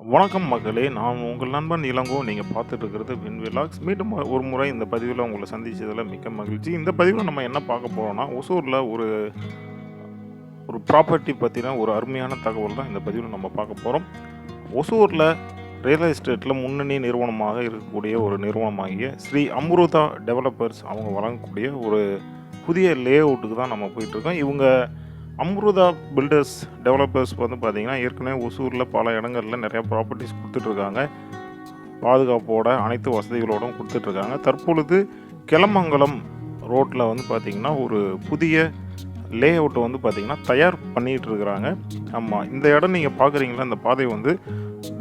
வணக்கம் மக்களே! நான் உங்கள் நண்பன் இளங்கோ. நீங்க பார்த்துட்டு இருக்கிறது வின் விலாக்ஸ். மீண்டும் ஒரு முறை இந்த பதிவில உங்கள சந்திச்சதுல மிக்க மகிழ்ச்சி. இந்த பதிவில நம்ம என்ன பார்க்க போறோம்னா, ஒசூர்ல ஒரு ஒரு ப்ராப்பர்ட்டி பத்தின ஒரு அருமையான தகவல் தான் இந்த பதிவில நம்ம பார்க்க போறோம். ஒசூர்ல ரியல் எஸ்டேட்ல முன்னணி நிறுவனமாக இருக்கக்கூடிய ஒரு நிறுவனமாகிய ஸ்ரீ அம்ருதா டெவலப்பர்ஸ் அவங்க வழங்கக்கூடிய ஒரு புதிய லேஅவுட்டுக்கு தான் நம்ம போயிட்டுருக்கோம். இவங்க அம்ருதா பில்டர்ஸ் டெவலப்பர்ஸ் வந்து பார்த்தீங்கன்னா, ஏற்கனவே ஒசூரில் பல இடங்கள்ல நிறையா ப்ராப்பர்ட்டிஸ் குடுத்துட்ருக்காங்க. பாதுகாப்போட அனைத்து வசதிகளோடும் குடுத்துட்ருக்காங்க. தற்பொழுது கெலமங்கலம் ரோட்ல வந்து பார்த்தீங்கன்னா, ஒரு புதிய லேஅவுட்ட வந்து பார்த்தீங்கன்னா, தயார் பண்ணிட்டு இருக்கிறாங்க. ஆமா. இந்த இடம் நீங்க பார்க்குறீங்களா, இந்த பாதை வந்து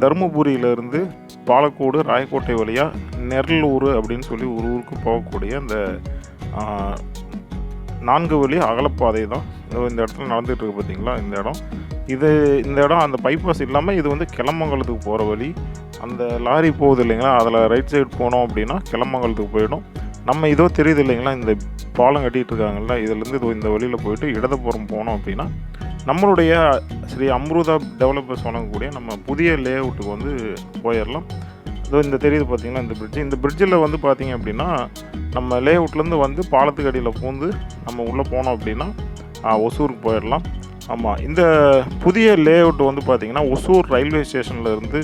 தருமபுரியிலிருந்து பாலக்கோடு, ராயக்கோட்டை வழியா நெரலூர் அப்படின்னு சொல்லி ஒரு ஊருக்கு போகக்கூடிய அந்த ஆ 4 வழி அகலப்பாதை தான். இந்த இடத்துல நடந்துட்டு இருக்கு பார்த்தீங்களா, இந்த இடம். இந்த இடம் அந்த பைபாஸ் இல்லாம இது வந்து கெலமங்கலத்துக்கு போற வழி. அந்த லாரி போகுது இல்லைங்களா, அதில் ரைட் சைடு போனோம் அப்படின்னா கெலமங்கலத்துக்கு போயிடும். நம்ம இதோ தெரியுது இல்லைங்களா, இந்த பாலம் கட்டிட்டு இருக்காங்கல்ல, இதுலேருந்து இதோ இந்த வழியில் போயிட்டு இடதுபுறம் போனோம் அப்படின்னா, நம்மளுடைய ஸ்ரீ அம்ருதா டெவலப்பர்ஸ் வழங்கக்கூடிய நம்ம புதிய லேஅவுட்டுக்கு வந்து போயிடலாம். இதோ இந்த தெரியுது பார்த்தீங்கன்னா இந்த பிரிட்ஜ். இந்த பிரிட்ஜில் வந்து பார்த்தீங்க அப்படின்னா, நம்ம லேஅவுட்லேருந்து வந்து பாலத்துக்கு அடியில் பூந்து நம்ம உள்ளே போனோம் அப்படின்னா ஒசூருக்கு போயிடலாம். ஆமாம். இந்த புதிய லேஅவுட் வந்து பார்த்தீங்கன்னா, ஒசூர் ரயில்வே ஸ்டேஷனில் இருந்து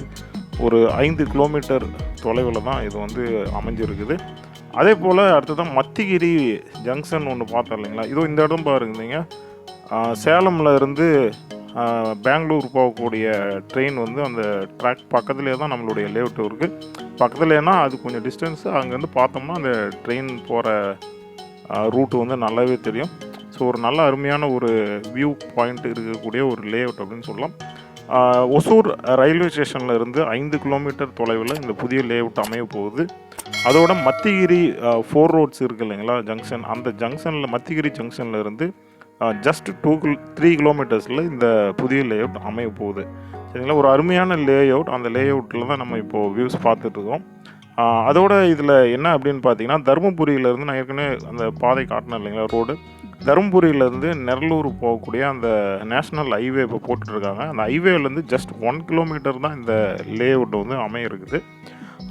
ஒரு 5 கிலோமீட்டர் தொலைவில் தான் இது வந்து அமைஞ்சிருக்குது. அதே போல் அடுத்ததான் மத்திகிரி ஜங்ஷன் ஒன்று பார்த்தோம் இல்லைங்களா, இதோ இந்த இடம் பாருங்க. சேலமில் இருந்து பெங்களூர் போகக்கூடிய ட்ரெயின் வந்து அந்த ட்ராக் பக்கத்துலேயே தான் நம்மளுடைய லேஅவுட் இருக்குது. பக்கத்துலேனா அது கொஞ்சம் டிஸ்டன்ஸு. அங்கேருந்து பார்த்தோம்னா அந்த ட்ரெயின் போகிற ரூட்டு வந்து நல்லாவே தெரியும். ஸோ ஒரு நல்ல அருமையான ஒரு வியூ பாயிண்ட் இருக்கக்கூடிய ஒரு லேஅவுட் அப்படின்னு சொல்லலாம். ஒசூர் ரயில்வே ஸ்டேஷனில் இருந்து 5 கிலோமீட்டர் தொலைவில் இந்த புதிய லேஅவுட் அமைய போகுது. அதோட மத்திகிரி 4 ரோட்ஸ் இருக்குது இல்லைங்களா ஜங்ஷன், அந்த ஜங்ஷனில் மத்திகிரி ஜங்ஷனில் இருந்து ஜஸ்ட் 3 கிலோமீட்டர்ஸில் இந்த புதிய லேஅவுட் அமைய போகுது. சரிங்களா, ஒரு அருமையான லேஅவுட். அந்த லேஅவுட்டில் தான் நம்ம இப்போது வியூஸ் பார்த்துட்ருக்கோம். அதோட இதில் என்ன அப்படின்னு பார்த்தீங்கன்னா, தருமபுரியிலேருந்து நான் ஏற்கனவே அந்த பாதை காட்டினேன் இல்லைங்களா ரோடு, தருமபுரியிலேருந்து நெரலூர் போகக்கூடிய அந்த நேஷ்னல் ஹைவே இப்போ போட்டுட்ருக்காங்க. அந்த ஹைவேலேருந்து ஜஸ்ட் 1 கிலோமீட்டர் தான் இந்த லேஅவுட் வந்து அமைய இருக்குது.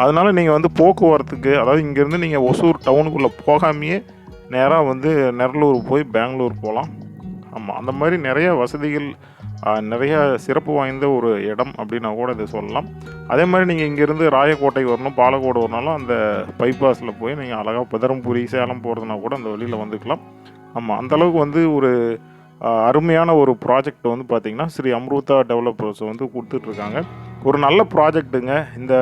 அதனால் நீங்கள் வந்து போக்குவரத்துக்கு, அதாவது இங்கேருந்து நீங்கள் ஒசூர் டவுனுக்குள்ளே போகாமையே நேராக வந்து நெரலூர் போய் பெங்களூர் போகலாம். ஆமாம். அந்த மாதிரி நிறைய வசதிகள், நிறைய சிறப்பு வாய்ந்த ஒரு இடம் அப்படின்னா கூட இதை சொல்லலாம். அதே மாதிரி நீங்கள் இங்கேருந்து ராயக்கோட்டை வரணும், பாலக்கோடு வரனாலும் அந்த பைபாஸில் போய் நீங்கள் அழகாக தருமபுரி, சேலம் போகிறதுனா கூட அந்த வழியில் வந்துக்கலாம். ஆமாம். அந்தளவுக்கு வந்து ஒரு அருமையான ஒரு ப்ராஜெக்ட் வந்து பார்த்திங்கன்னா, ஸ்ரீ அம்ருதா டெவலப்பர்ஸ் வந்து கொடுத்துட்ருக்காங்க. ஒரு நல்ல ப்ராஜெக்ட்டுங்க. இந்த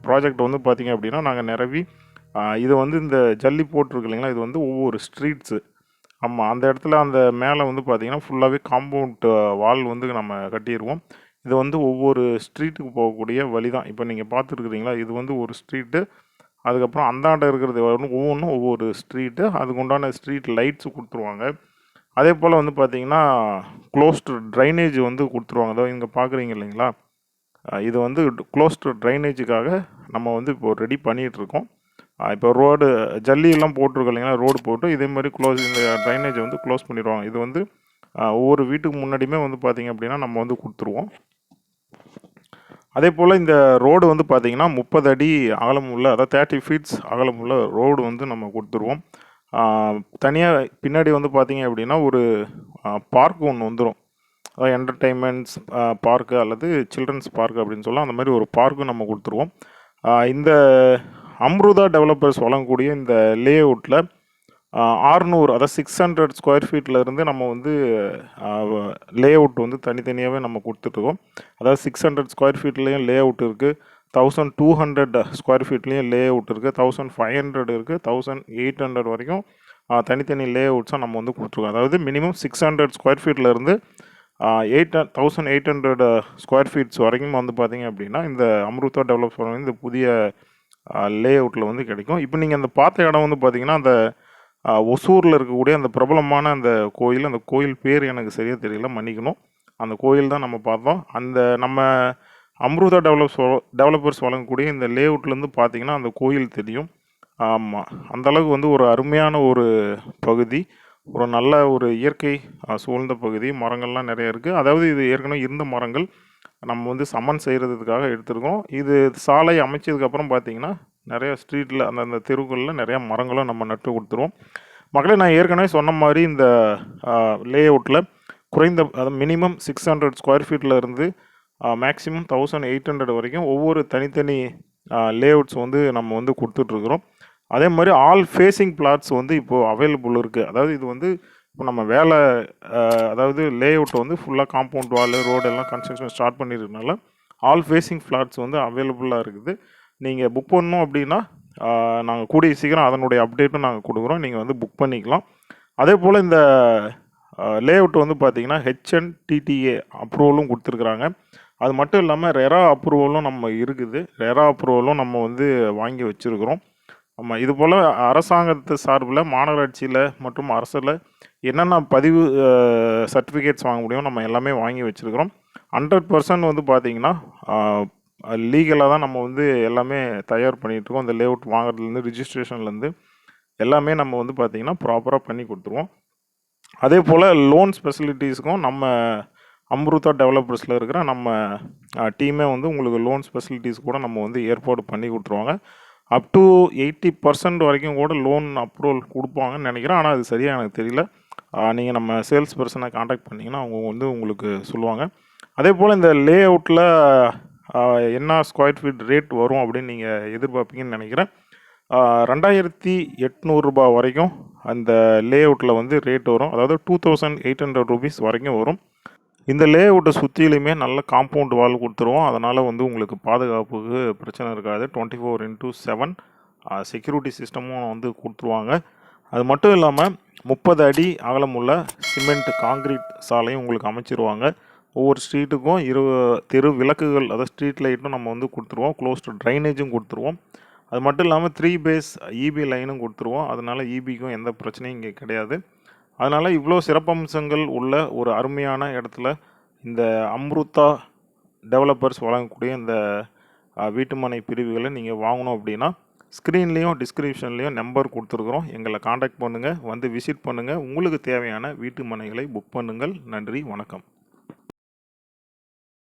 ப்ராஜெக்ட் வந்து பார்த்திங்க அப்படின்னா, நாங்கள் நிரவி இது வந்து இந்த ஜல்லி போட்டிருக்கு இல்லைங்களா, இது வந்து ஒவ்வொரு ஸ்ட்ரீட்ஸு. ஆமாம். அந்த இடத்துல அந்த மேலே வந்து பார்த்திங்கன்னா, ஃபுல்லாகவே காம்பவுண்ட் வால் வந்து நம்ம கட்டிடுவோம். இது வந்து ஒவ்வொரு ஸ்ட்ரீட்டுக்கு போகக்கூடிய வழி தான். இப்போ நீங்கள் பார்த்துருக்குறீங்களா, இது வந்து ஒரு ஸ்ட்ரீட்டு. அதுக்கப்புறம் அந்தாண்ட இருக்கிறது ஒவ்வொன்றும் ஒவ்வொரு ஸ்ட்ரீட்டு. அதுக்கு உண்டான ஸ்ட்ரீட் லைட்ஸு கொடுத்துருவாங்க. அதே போல் வந்து பார்த்திங்கன்னா, க்ளோஸ்டு ட்ரைனேஜ் வந்து கொடுத்துருவாங்க. அதோ இங்கே பார்க்குறீங்க இல்லைங்களா, இது வந்து க்ளோஸ்டு ட்ரைனேஜுக்காக நம்ம வந்து இப்போது ரெடி பண்ணிகிட்ருக்கோம். இப்போ ரோடு ஜல்லியெல்லாம் போட்டிருக்கோம் இல்லைங்களா, ரோடு போட்டு இதே மாதிரி இந்த ட்ரைனேஜை வந்து க்ளோஸ் பண்ணிடுவாங்க. இது வந்து ஒவ்வொரு வீட்டுக்கு முன்னாடியுமே வந்து பார்த்திங்க அப்படின்னா நம்ம வந்து கொடுத்துருவோம். அதே போல் இந்த ரோடு வந்து பார்த்திங்கன்னா 30 அடி அகலம் உள்ள, அதாவது 30 ஃபீட்ஸ் அகலம் உள்ள ரோடு வந்து நம்ம கொடுத்துருவோம். தனியாக பின்னாடி வந்து பார்த்திங்க அப்படின்னா ஒரு பார்க் ஒன்று வந்துடும். அதாவது என்டர்டெயின்மெண்ட்ஸ் பார்க்கு அல்லது சில்ட்ரன்ஸ் பார்க் அப்படின்னு சொல்லலாம். அந்த மாதிரி ஒரு பார்க்கும் நம்ம கொடுத்துருவோம். இந்த அம்ருதா டெவலப்பர்ஸ் வழங்கக்கூடிய இந்த லேஅவுட்டில் 600, அதாவது 600 ஸ்கொயர் ஃபீட்டில் இருந்து நம்ம வந்து லேஅவுட் வந்து தனித்தனியாகவே நம்ம கொடுத்துட்ருக்கோம். அதாவது 600 ஸ்கொயர் ஃபீட்லேயும் லேஅவுட் இருக்குது, 1200 ஸ்கொயர் ஃபீட்லேயும் லேஅவுட் இருக்குது, 1500 இருக்குது, 1800 வரைக்கும் தனித்தனி லேஅவுட்ஸாக நம்ம வந்து கொடுத்துருக்கோம். அதாவது மினிமம் 600 ஸ்கொயர் ஃபீட்டில் இருந்து 1800 ஸ்கொயர் ஃபீட்ஸ் வரைக்கும் வந்து பார்த்திங்க அப்படின்னா, இந்த அம்ருதா டெவலப்பர்ஸ் இந்த புதிய லேஅவுட்டில் வந்து கிடைக்கும். இப்போ நீங்கள் அந்த பார்த்த இடம் வந்து பார்த்திங்கன்னா, அந்த ஒசூரில் இருக்கக்கூடிய அந்த பிரபலமான அந்த கோயில் பேர் எனக்கு சரியாக தெரியல, மன்னிக்கணும். அந்த கோயில் தான் நம்ம பார்த்தோம். அந்த நம்ம அம்ருதா டெவலப்பர்ஸ் வழங்கக்கூடிய இந்த லேஅவுட்லேருந்து பார்த்திங்கன்னா அந்த கோயில் தெரியும். ஆமாம். அந்தளவுக்கு வந்து ஒரு அருமையான ஒரு பகுதி, ஒரு நல்ல ஒரு இயற்கை சூழ்ந்த பகுதி. மரங்கள்லாம் நிறைய இருக்குது. அதாவது இது ஏற்கனவே இருந்த மரங்கள். நம்ம வந்து சமன் செய்கிறதுக்காக எடுத்திருக்கோம். இது சாலை அமைச்சதுக்கப்புறம் பார்த்தீங்கன்னா, நிறைய ஸ்ட்ரீட்டில் அந்தந்த தெருவுகளில் நிறையா மரங்களும் நம்ம நட்டு கொடுத்துருவோம். மக்களே, நான் ஏற்கனவே சொன்ன மாதிரி இந்த லே அவுட்டில் குறைந்த அதாவது மினிமம் 600 ஸ்கொயர் ஃபீட்டில் இருந்து மேக்ஸிமம் 1800 வரைக்கும் ஒவ்வொரு தனித்தனி லே அவுட்ஸ் வந்து நம்ம வந்து கொடுத்துட்ருக்குறோம். அதே மாதிரி ஆல் ஃபேஸிங் பிளாட்ஸ் வந்து இப்போது அவைலபிள் இருக்குது. அதாவது இது வந்து இப்போ நம்ம வேலை அதாவது லே அவுட் வந்து ஃபுல்லாக காம்பவுண்ட் வால் ரோடு எல்லாம் கன்ஸ்ட்ரக்ஷன் ஸ்டார்ட் பண்ணியிருக்கனால ஆல் ஃபேஸிங் ஃப்ளாட்ஸ் வந்து அவைலபிளாக இருக்குது. நீங்கள் புக் பண்ணணும் அப்படின்னா நாங்கள் கூடிய சீக்கிரம் அதனுடைய அப்டேட்டும் நாங்கள் கொடுக்குறோம். நீங்கள் வந்து புக் பண்ணிக்கலாம். அதே போல் இந்த லே அவுட் வந்து பார்த்தீங்கன்னா HNTTA அப்ரூவலும் கொடுத்துருக்குறாங்க. அது மட்டும் இல்லாமல் ரெரா அப்ரூவலும் நம்ம இருக்குது. ரெரா அப்ரூவலும் நம்ம வந்து வாங்கி வச்சுருக்கிறோம். ஆமாம், இது போல் அரசாங்கத்து சார்பில் மாநகராட்சியில் மற்றும் அரசில் என்னென்ன பதிவு சர்டிஃபிகேட்ஸ் வாங்க முடியும் நம்ம எல்லாமே வாங்கி வச்சுருக்கிறோம். 100% வந்து பார்த்திங்கன்னா லீகலாக தான் நம்ம வந்து எல்லாமே தயார் பண்ணிகிட்ருக்கோம். அந்த லே அவுட் வாங்குறதுலேருந்து ரிஜிஸ்ட்ரேஷன்லேருந்து எல்லாமே நம்ம வந்து பார்த்திங்கன்னா ப்ராப்பராக பண்ணி கொடுத்துருவோம். அதே போல் லோன் ஃபெசிலிட்டிஸுக்கும் நம்ம அம்ருதா டெவலப்பர்ஸில் இருக்கிற நம்ம டீமே வந்து உங்களுக்கு லோன் ஃபெசிலிட்டிஸ் கூட நம்ம வந்து ஏற்பாடு பண்ணி கொடுத்துருவாங்க. அப் டு 80% வரைக்கும் கூட லோன் அப்ரூவல் கொடுப்பாங்கன்னு நினைக்கிறேன். ஆனால் அது சரியாக எனக்கு தெரியல. நீங்கள் நம்ம சேல்ஸ் பர்சனை காண்டாக்ட் பண்ணிங்கன்னா அவங்க வந்து உங்களுக்கு சொல்லுவாங்க. அதே போல் இந்த லே அவுட்டில் என்ன ஸ்கொயர் ஃபீட் ரேட் வரும் அப்படின்னு நீங்கள் எதிர்பார்ப்பீங்கன்னு நினைக்கிறேன். 2800 ரூபாய் வரைக்கும் அந்த லே அவுட்டில் வந்து ரேட் வரும். அதாவது 2800 rupees வரைக்கும் வரும். இந்த லே அவுட்டை சுற்றிலையுமே நல்ல காம்பவுண்ட் வால் கொடுத்துருவோம். அதனால் வந்து உங்களுக்கு பாதுகாப்புக்கு பிரச்சனை இருக்காது. 24/7 செக்யூரிட்டி சிஸ்டமும் வந்து கொடுத்துருவாங்க. அது மட்டும் இல்லாமல் 30 அடி அகலமுள்ள சிமெண்ட் காங்கிரீட் சாலையும் உங்களுக்கு அமைச்சிருவாங்க. ஒவ்வொரு ஸ்ட்ரீட்டுக்கும் தெரு விளக்குகள், அதாவது ஸ்ட்ரீட் லைட்டும் நம்ம வந்து கொடுத்துருவோம். க்ளோஸ்டு ட்ரைனேஜும் கொடுத்துருவோம். அது மட்டும் இல்லாமல் 3 பேஸ் இபி லைனும் கொடுத்துருவோம். அதனால் இபிக்கும் எந்த பிரச்சனையும் இங்கே கிடையாது. அதனால் இவ்வளோ சிறப்பம்சங்கள் உள்ள ஒரு அருமையான இடத்துல இந்த அம்ருதா டெவலப்பர்ஸ் வழங்கக்கூடிய இந்த வீட்டுமனை பிரிவுகளை நீங்கள் வாங்கணும் அப்படின்னா ஸ்க்ரீன்லேயும் டிஸ்கிரிப்ஷன்லேயும் நம்பர் கொடுத்துருக்குறோம். எங்களை காண்டாக்ட் பண்ணுங்கள், வந்து விசிட் பண்ணுங்கள். உங்களுக்கு தேவையான வீட்டு மனைகளை புக் பண்ணுங்கள். நன்றி, வணக்கம்.